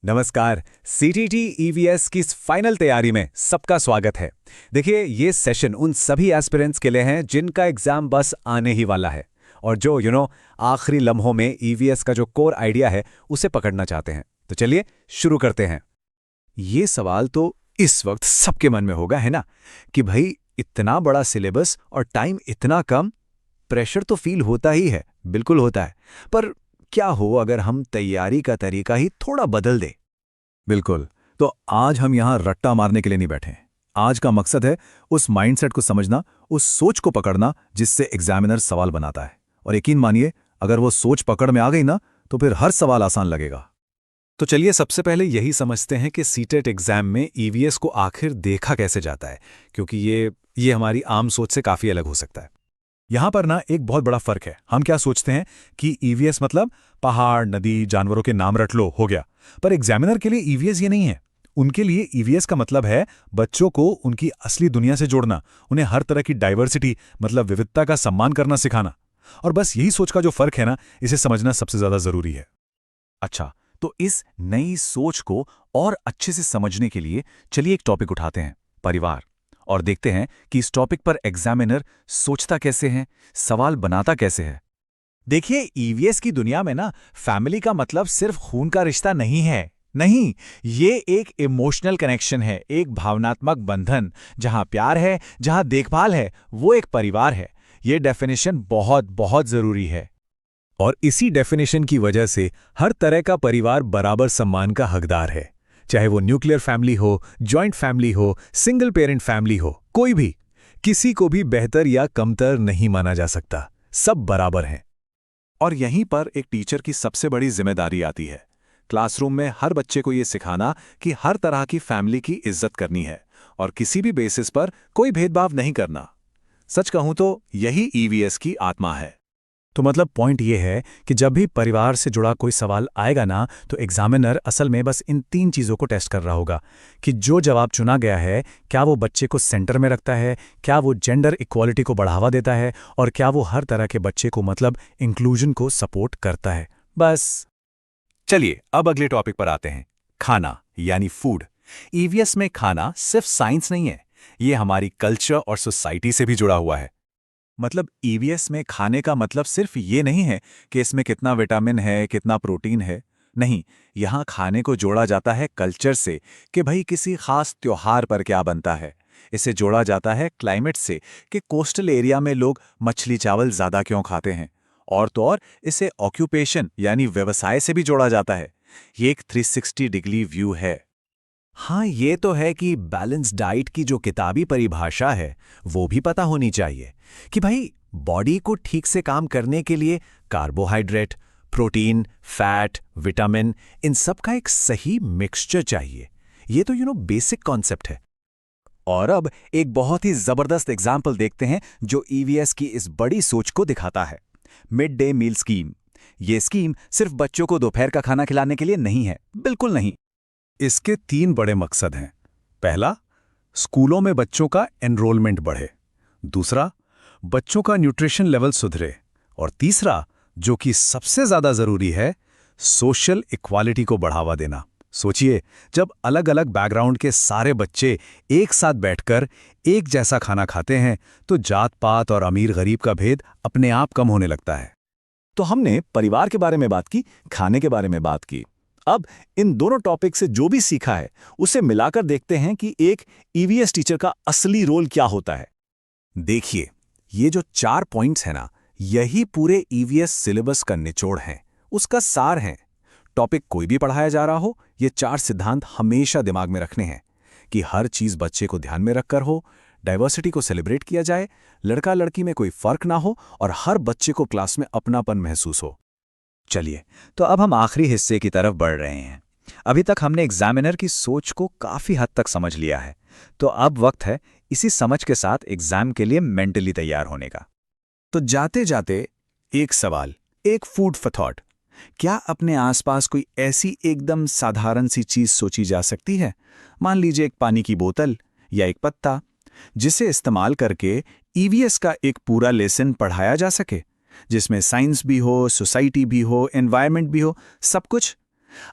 नमस्कार। CTT EVS की इस फाइनल तैयारी में सबका स्वागत है। देखिए, ये सेशन उन सभी एस्पिरेंट्स के लिए हैं जिनका एग्जाम बस आने ही वाला है और जो आखिरी लम्हों में ईवीएस का जो कोर आइडिया है उसे पकड़ना चाहते हैं। तो चलिए शुरू करते हैं। ये सवाल तो इस वक्त सबके मन में होगा, है ना, कि भाई इतना बड़ा सिलेबस और टाइम इतना कम, प्रेशर तो फील होता ही है, बिल्कुल होता है। पर क्या हो अगर हम तैयारी का तरीका ही थोड़ा बदल दें? बिल्कुल। तो आज हम यहां रट्टा मारने के लिए नहीं बैठे। आज का मकसद है उस माइंडसेट को समझना, उस सोच को पकड़ना जिससे एग्जामिनर सवाल बनाता है। और यकीन मानिए, अगर वो सोच पकड़ में आ गई ना, तो फिर हर सवाल आसान लगेगा। तो चलिए सबसे पहले यही समझते हैं कि सीटेट एग्जाम में ईवीएस को आखिर देखा कैसे जाता है, क्योंकि ये हमारी आम सोच से काफी अलग हो सकता है। यहां पर ना एक बहुत बड़ा फर्क है। हम क्या सोचते हैं कि ईवीएस मतलब पहाड़, नदी, जानवरों के नाम रट लो, हो गया। पर एग्जामिनर के लिए ईवीएस ये नहीं है। उनके लिए ईवीएस का मतलब है बच्चों को उनकी असली दुनिया से जोड़ना, उन्हें हर तरह की डाइवर्सिटी मतलब विविधता का सम्मान करना सिखाना। और बस यही सोच का जो फर्क है ना, इसे समझना सबसे ज्यादा जरूरी है। अच्छा, तो इस नई सोच को और अच्छे से समझने के लिए चलिए एक टॉपिक उठाते हैं, परिवार, और देखते हैं कि इस टॉपिक पर एग्जामिनर सोचता कैसे है, सवाल बनाता कैसे है। देखिए, ईवीएस की दुनिया में ना फैमिली का मतलब सिर्फ खून का रिश्ता नहीं है। नहीं, ये एक इमोशनल कनेक्शन है, एक भावनात्मक बंधन। जहां प्यार है, जहां देखभाल है, वो एक परिवार है। ये डेफिनेशन बहुत बहुत जरूरी है। और इसी डेफिनेशन की वजह से हर तरह का परिवार बराबर सम्मान का हकदार है। चाहे वो न्यूक्लियर फैमिली हो, जॉइंट फैमिली हो, सिंगल पेरेंट फैमिली हो, कोई भी, किसी को भी बेहतर या कमतर नहीं माना जा सकता। सब बराबर हैं। और यहीं पर एक टीचर की सबसे बड़ी जिम्मेदारी आती है। क्लासरूम में हर बच्चे को ये सिखाना कि हर तरह की फैमिली की इज्जत करनी है और किसी भी बेसिस पर कोई भेदभाव नहीं करना। सच कहूं तो यही ईवीएस की आत्मा है। तो मतलब पॉइंट ये है कि जब भी परिवार से जुड़ा कोई सवाल आएगा ना, तो एग्जामिनर असल में बस इन 3 चीज़ों को टेस्ट कर रहा होगा कि जो जवाब चुना गया है, क्या वो बच्चे को सेंटर में रखता है, क्या वो जेंडर इक्वालिटी को बढ़ावा देता है, और क्या वो हर तरह के बच्चे को मतलब इंक्लूजन को सपोर्ट करता है। बस। चलिए अब अगले टॉपिक पर आते हैं, खाना यानी फूड। ईवीएस में खाना सिर्फ साइंस नहीं है, ये हमारी कल्चर और सोसाइटी से भी जुड़ा हुआ है। मतलब ईवीएस में खाने का मतलब सिर्फ ये नहीं है कि इसमें कितना विटामिन है, कितना प्रोटीन है। नहीं, यहाँ खाने को जोड़ा जाता है कल्चर से कि भाई किसी खास त्योहार पर क्या बनता है। इसे जोड़ा जाता है क्लाइमेट से कि कोस्टल एरिया में लोग मछली चावल ज़्यादा क्यों खाते हैं। और तो और इसे ऑक्यूपेशन यानी व्यवसाय से भी जोड़ा जाता है। ये एक 360 डिग्री व्यू है। हाँ, ये तो है कि बैलेंस डाइट की जो किताबी परिभाषा है वो भी पता होनी चाहिए कि भाई बॉडी को ठीक से काम करने के लिए कार्बोहाइड्रेट, प्रोटीन, फैट, विटामिन, इन सब का एक सही मिक्सचर चाहिए। ये तो बेसिक कॉन्सेप्ट है। और अब एक बहुत ही जबरदस्त एग्जाम्पल देखते हैं जो ईवीएस की इस बड़ी सोच को दिखाता है। Mid day meal scheme. ये स्कीम सिर्फ बच्चों को दोपहर का खाना खिलाने के लिए नहीं है, बिल्कुल नहीं। इसके 3 बड़े मकसद हैं। पहला, स्कूलों में बच्चों का एनरोलमेंट बढ़े। दूसरा, बच्चों का न्यूट्रिशन लेवल सुधरे। और तीसरा, जो कि सबसे ज्यादा जरूरी है, सोशल इक्वालिटी को बढ़ावा देना। सोचिए, जब अलग अलग बैकग्राउंड के सारे बच्चे एक साथ बैठकर एक जैसा खाना खाते हैं, तो जात पात और अमीर गरीब का भेद अपने आप कम होने लगता है। तो हमने परिवार के बारे में बात की, खाने के बारे में बात की। अब इन दोनों टॉपिक से जो भी सीखा है उसे मिलाकर देखते हैं कि एक ईवीएस टीचर का असली रोल क्या होता है। देखिए, ये जो 4 पॉइंट्स हैं ना, यही पूरे ईवीएस सिलेबस का निचोड़ है, उसका सार है। टॉपिक कोई भी पढ़ाया जा रहा हो, ये 4 सिद्धांत हमेशा दिमाग में रखने हैं कि हर चीज बच्चे को ध्यान में रखकर हो, डाइवर्सिटी को सेलिब्रेट किया जाए, लड़का लड़की में कोई फर्क ना हो और हर बच्चे को क्लास में अपनापन महसूस हो। चलिए, तो अब हम आखिरी हिस्से की तरफ बढ़ रहे हैं। अभी तक हमने एग्जामिनर की सोच को काफी हद तक समझ लिया है, तो अब वक्त है इसी समझ के साथ एग्जाम के लिए मेंटली तैयार होने का। तो जाते जाते एक सवाल, एक फूड फॉर थॉट। क्या अपने आसपास कोई ऐसी एकदम साधारण सी चीज सोची जा सकती है, मान लीजिए एक पानी की बोतल या एक पत्ता, जिसे इस्तेमाल करके ईवीएस का एक पूरा लेसन पढ़ाया जा सके, जिसमें साइंस भी हो, सोसाइटी भी हो, एनवायरनमेंट भी हो, सब कुछ।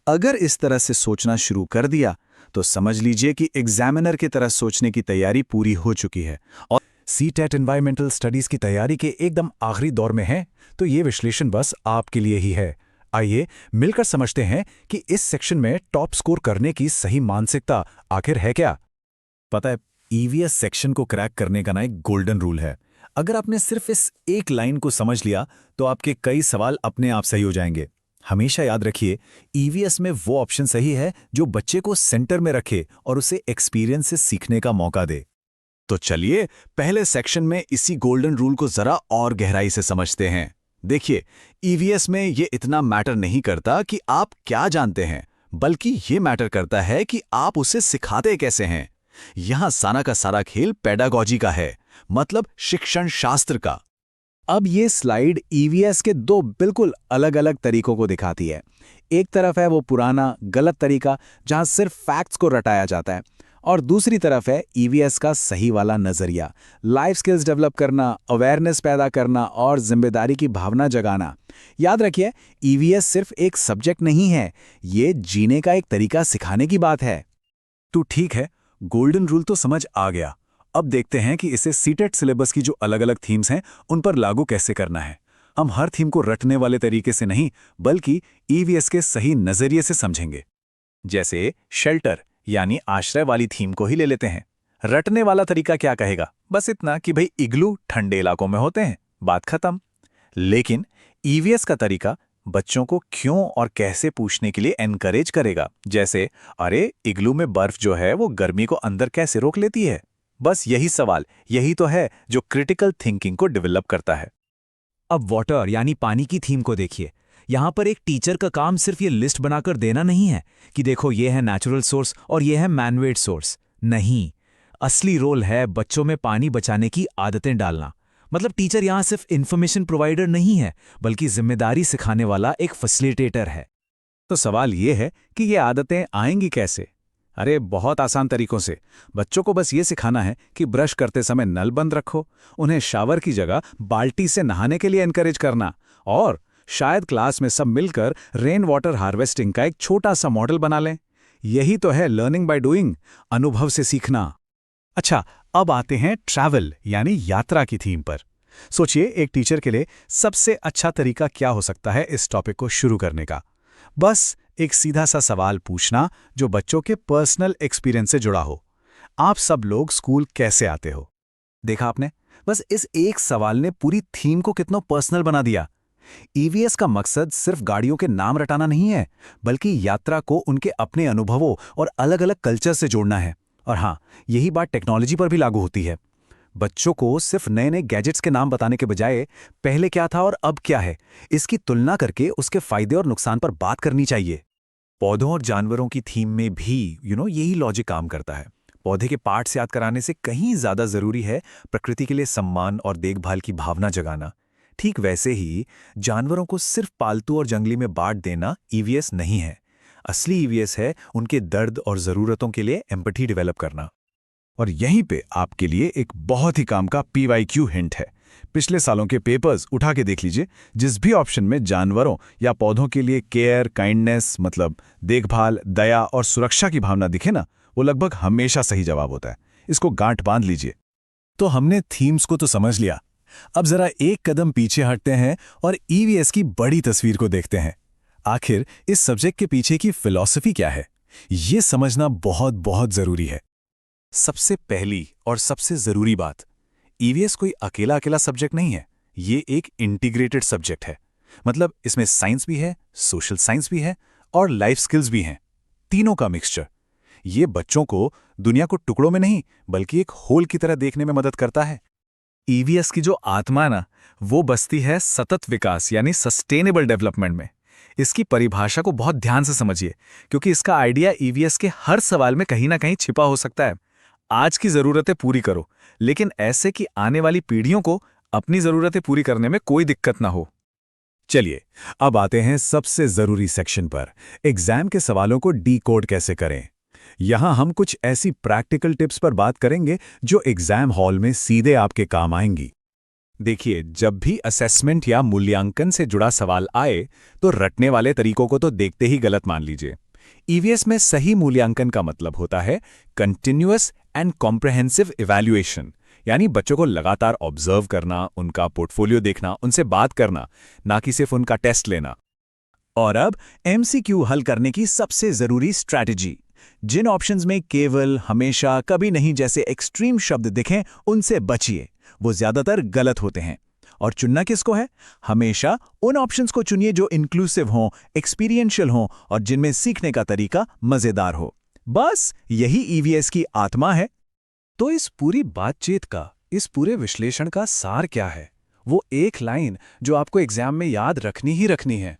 अगर इस तरह से सोचना शुरू कर दिया तो समझ लीजिए कि एग्जामिनर की तरह सोचने की तैयारी पूरी हो चुकी है और सीटेट एनवायरमेंटल स्टडीज की तैयारी के एकदम आखिरी दौर में है, तो ये विश्लेषण बस आपके लिए ही है। आइए मिलकर समझते हैं कि इस सेक्शन में टॉप स्कोर करने की सही मानसिकता आखिर है क्या। पता है, ईवीएस सेक्शन को क्रैक करने का ना एक गोल्डन रूल है। अगर आपने सिर्फ इस एक लाइन को समझ लिया तो आपके कई सवाल अपने आप सही हो जाएंगे। हमेशा याद रखिए, ईवीएस में वो ऑप्शन सही है जो बच्चे को सेंटर में रखे और उसे एक्सपीरियंस से सीखने का मौका दे। तो चलिए पहले सेक्शन में इसी गोल्डन रूल को जरा और गहराई से समझते हैं। देखिए, ईवीएस में ये इतना मैटर नहीं करता कि आप क्या जानते हैं, बल्कि ये मैटर करता है कि आप उसे सिखाते कैसे हैं। यहां सारा का सारा खेल पेडागॉजी का है, मतलब शिक्षण शास्त्र का। अब ये स्लाइड ईवीएस के दो बिल्कुल अलग अलग तरीकों को दिखाती है। एक तरफ है वो पुराना गलत तरीका जहां सिर्फ फैक्ट्स को रटाया जाता है, और दूसरी तरफ है ईवीएस का सही वाला नजरिया, लाइफ स्किल्स डेवलप करना, अवेयरनेस पैदा करना और जिम्मेदारी की भावना जगाना। याद रखिए, ईवीएस सिर्फ एक सब्जेक्ट नहीं है, ये जीने का एक तरीका सिखाने की बात है। तो ठीक है, गोल्डन रूल तो समझ आ गया। अब देखते हैं कि इसे सीटेट सिलेबस की जो अलग-अलग थीम्स हैं उन पर लागू कैसे करना है। हम हर थीम को रटने वाले तरीके से नहीं, बल्कि ईवीएस के सही नजरिए से समझेंगे। जैसे शेल्टर यानी आश्रय वाली थीम को ही ले लेते हैं। रटने वाला तरीका क्या कहेगा? बस इतना कि भाई इग्लू ठंडे इलाकों में होते हैं, बात खत्म। लेकिन ईवीएस का तरीका बच्चों को क्यों और कैसे पूछने के लिए एनकरेज करेगा। जैसे, अरे इग्लू में बर्फ जो है वो गर्मी को अंदर कैसे रोक लेती है? बस यही सवाल, यही तो है जो क्रिटिकल थिंकिंग को डेवलप करता है। अब वाटर यानी पानी की थीम को देखिए। यहाँ पर एक टीचर का काम सिर्फ ये लिस्ट बनाकर देना नहीं है कि देखो ये है नेचुरल सोर्स और ये है मैनमेड सोर्स। नहीं, असली रोल है बच्चों में पानी बचाने की आदतें डालना। मतलब टीचर यहाँ सिर्फ इन्फॉर्मेशन प्रोवाइडर नहीं है, बल्कि जिम्मेदारी सिखाने वाला एक फैसिलिटेटर है। तो सवाल ये है कि ये आदतें आएंगी कैसे? अरे बहुत आसान तरीकों से। बच्चों को बस ये सिखाना है कि ब्रश करते समय नल बंद रखो, उन्हें शावर की जगह बाल्टी से नहाने के लिए एनकरेज करना, और शायद क्लास में सब मिलकर रेन वाटर हार्वेस्टिंग का एक छोटा सा मॉडल बना लें। यही तो है लर्निंग बाय डूइंग, अनुभव से सीखना। अच्छा, अब आते हैं ट्रैवल यानी यात्रा की थीम पर। सोचिए, एक टीचर के लिए सबसे अच्छा तरीका क्या हो सकता है इस टॉपिक को शुरू करने का? बस एक सीधा सा सवाल पूछना जो बच्चों के पर्सनल एक्सपीरियंस से जुड़ा हो। आप सब लोग स्कूल कैसे आते हो? देखा आपने, बस इस एक सवाल ने पूरी थीम को कितना पर्सनल बना दिया। ईवीएस का मकसद सिर्फ गाड़ियों के नाम रटाना नहीं है, बल्कि यात्रा को उनके अपने अनुभवों और अलग-अलग कल्चर से जोड़ना है। और हाँ, यही बात टेक्नोलॉजी पर भी लागू होती है। बच्चों को सिर्फ नए-नए गैजेट्स के नाम बताने के बजाय पहले क्या था और अब क्या है, इसकी तुलना करके उसके फायदे और नुकसान पर बात करनी चाहिए। पौधों और जानवरों की थीम में भी यही लॉजिक काम करता है। पौधे के पार्ट्स याद कराने से कहीं ज्यादा जरूरी है प्रकृति के लिए सम्मान और देखभाल की भावना जगाना। ठीक वैसे ही जानवरों को सिर्फ पालतू और जंगली में बांट देना ईवीएस नहीं है। असली ईवीएस है उनके दर्द और जरूरतों के लिए एम्पैथी डेवलप करना। और यहीं पे आपके लिए एक बहुत ही काम का पीवाईक्यू हिंट है। पिछले सालों के पेपर्स उठा के देख लीजिए, जिस भी ऑप्शन में जानवरों या पौधों के लिए केयर, काइंडनेस मतलब देखभाल, दया और सुरक्षा की भावना दिखे ना, वो लगभग हमेशा सही जवाब होता है। इसको गांठ बांध लीजिए। तो हमने थीम्स को तो समझ लिया, अब जरा एक कदम पीछे हटते हैं और ईवीएस की बड़ी तस्वीर को देखते हैं। आखिर इस सब्जेक्ट के पीछे की फिलॉसफी क्या है, ये समझना बहुत बहुत जरूरी है। सबसे पहली और सबसे जरूरी बात, ईवीएस कोई अकेला अकेला सब्जेक्ट नहीं है, ये एक इंटीग्रेटेड सब्जेक्ट है। मतलब इसमें साइंस भी है, सोशल साइंस भी है और लाइफ स्किल्स भी हैं, तीनों का मिक्सचर। ये बच्चों को दुनिया को टुकड़ों में नहीं बल्कि एक होल की तरह देखने में मदद करता है। ईवीएस की जो आत्मा ना, वो बसती है सतत विकास यानी सस्टेनेबल डेवलपमेंट में। इसकी परिभाषा को बहुत ध्यान से समझिए, क्योंकि इसका आइडिया ईवीएस के हर सवाल में कहीं ना कहीं छिपा हो सकता है। आज की जरूरतें पूरी करो, लेकिन ऐसे कि आने वाली पीढ़ियों को अपनी जरूरतें पूरी करने में कोई दिक्कत ना हो। चलिए, अब आते हैं सबसे जरूरी सेक्शन पर, एग्जाम के सवालों को डीकोड कैसे करें। यहां हम कुछ ऐसी प्रैक्टिकल टिप्स पर बात करेंगे जो एग्जाम हॉल में सीधे आपके काम आएंगी। देखिए, जब भी असेसमेंट या मूल्यांकन से जुड़ा सवाल आए तो रटने वाले तरीकों को तो देखते ही गलत मान लीजिए। ईवीएस में सही मूल्यांकन का मतलब होता है कंटिन्यूअस एंड कॉम्प्रहेंसिव इवैल्यूएशन, यानी बच्चों को लगातार ऑब्जर्व करना, उनका पोर्टफोलियो देखना, उनसे बात करना, ना कि सिर्फ उनका टेस्ट लेना। और अब एमसीक्यू हल करने की सबसे जरूरी स्ट्रैटेजी। जिन ऑप्शंस में केवल, हमेशा, कभी नहीं जैसे एक्सट्रीम शब्द दिखें उनसे बचिए, वो ज्यादातर गलत होते हैं। और चुनना किसको है? हमेशा उन ऑप्शंस को चुनिए जो इंक्लूसिव हों, एक्सपीरियंशियल हों और जिनमें सीखने का तरीका मजेदार हो। बस यही ईवीएस की आत्मा है। तो इस पूरी बातचीत का, इस पूरे विश्लेषण का सार क्या है? वो एक लाइन जो आपको एग्जाम में याद रखनी ही रखनी है।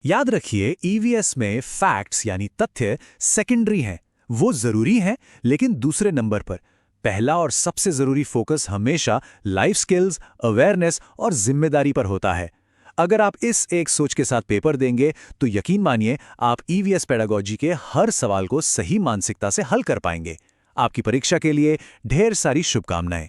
याद रखिए, ईवीएस में फैक्ट्स यानी तथ्य सेकेंडरी हैं। वो जरूरी हैं लेकिन दूसरे नंबर पर। पहला और सबसे जरूरी फोकस हमेशा लाइफ स्किल्स, अवेयरनेस और जिम्मेदारी पर होता है। अगर आप इस एक सोच के साथ पेपर देंगे तो यकीन मानिए आप ईवीएस पेडागोजी के हर सवाल को सही मानसिकता से हल कर पाएंगे। आपकी परीक्षा के लिए ढेर सारी शुभकामनाएं।